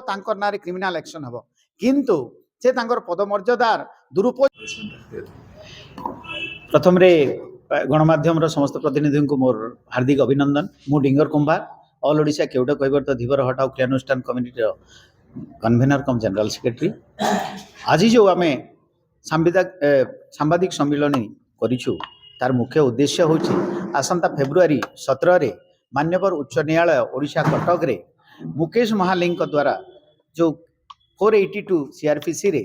तांकर नारे criminal action हबो किंतु से तांकर पदमर्यादार दुरुपयोग प्रथम रे गणमाध्यम समस्त प्रतिनिधि को मोर हार्दिक अभिनंदन। मु डिंगर कुंभार ऑल ओडिशा केवट कैवर्त धीवर हटाओ क्रियानुष्ठान कम्युनिटी कन्वेनर कम जनरल सेक्रेटरी। आज जो आम सांबादिक सम्मिलन करूँ तार मुख्य उद्देश्य हूँ आसंता फेब्रुआरी 17 रे मान्यवर उच्च न्यायालय ओडिशा कटक रे मुकेश महालिंग द्वारा जो 482 सीआरपीसी रे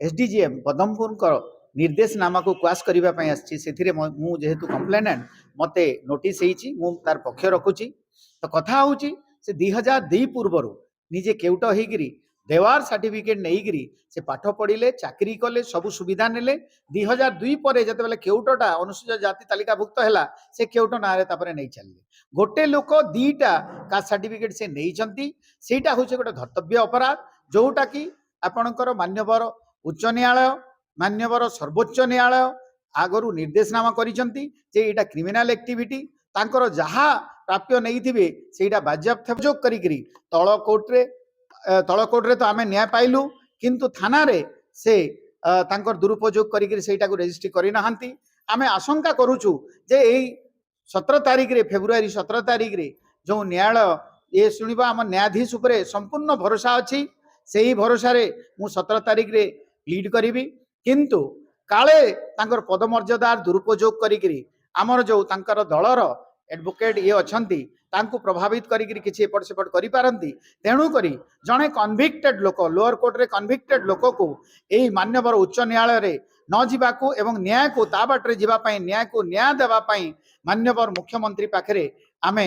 एसडीजीएम पदमपुर निर्देशनामा को क्वाश करने आसी मु जेहेतु कंप्लेनेंट मते नोटिस मु तार पक्ष रखुची। तो कथा हूँ से 2002 पूर्व निजे केउट होगी देवार सर्टिफिकेट नहीं से पाठ पढ़िले चाकरी कले सबु सुविधा नेले 2002 पर जिते केउटटा अनुसूचित जाति तालिकाभुक्त है से केउट ना नहीं चलिए गोटे लोक दीटा कास्ट सर्टिफिकेट से नहीं सेटा हूँ गोटे धर्तव्य अपराध जोटा कि आपणकर मान्यवर उच्च न्यायालय मान्यवर सर्वोच्च न्यायालय आगरू निर्देशनामा करिसंती जे एटा क्रिमिनल एक्टिविटी तांकर जहा प्राप्य नहीं थिबे सेटा बाज्याप्त अभियोग करिकरी तळ कोर्ट रे तो आमे न्याय पाइलु किंतु थाना रे से तांकर दुरुपयोग करिकरी सेटा को रजिस्ट्री करि नहांती। आमे आशंका करूछु जे एई 17 तारिख रे फेब्रुआरी 17 तारिख रे जो न्यायालय ये सुनिबा हम न्यायाधीश उपरे संपूर्ण भरोसा अछि सेही भरोसा रे मु 17 तारिख रे लीड करिवि किंतु काले तांकर पदमर्यादार दुरुपयोग करिकरी आमर जो तांकर दलर एडवोकेट ये अछंती तांको प्रभावित करिकरी किछि एपट सेपट करि पारंती तेणु करी जणे कन्विक्टेड लोक लोअर कोर्ट रे कन्विक्टेड लोक को एही मान्यवर उच्च न्यायालय रे न जीवाको एवं न्याय को ता बाटरे जीवा पई न्याय को न्याय देवा पई मान्यवर मुख्यमंत्री पाखरे आमे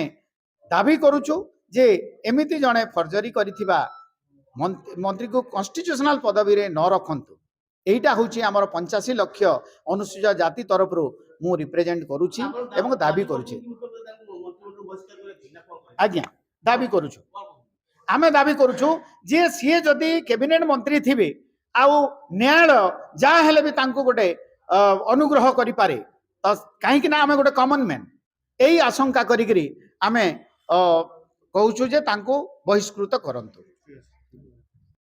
दाबी करूछु जे एमिति जणे फर्जरी करिथिबा मंत्री को कॉन्स्टिट्यूशनल पदवी रे न रखंतु। एटा होची हमर 85 लाख अनुसूचित जाति तरफ रो मु रिप्रेजेंट करूची एवं दाबी करूची। आज्ञा दाबी करूछु आमे दाबी करूछु जे सीए जदि कैबिनेट मंत्री थिबे आउ न्यायालय जा हेले भी तांको गोटे अनुग्रह करि पारे त काहे कि ना आमे गोटे कॉमन मैन एई आशंका करिकरी आमे कहूछु जे तांको बहिष्कृत करंतु।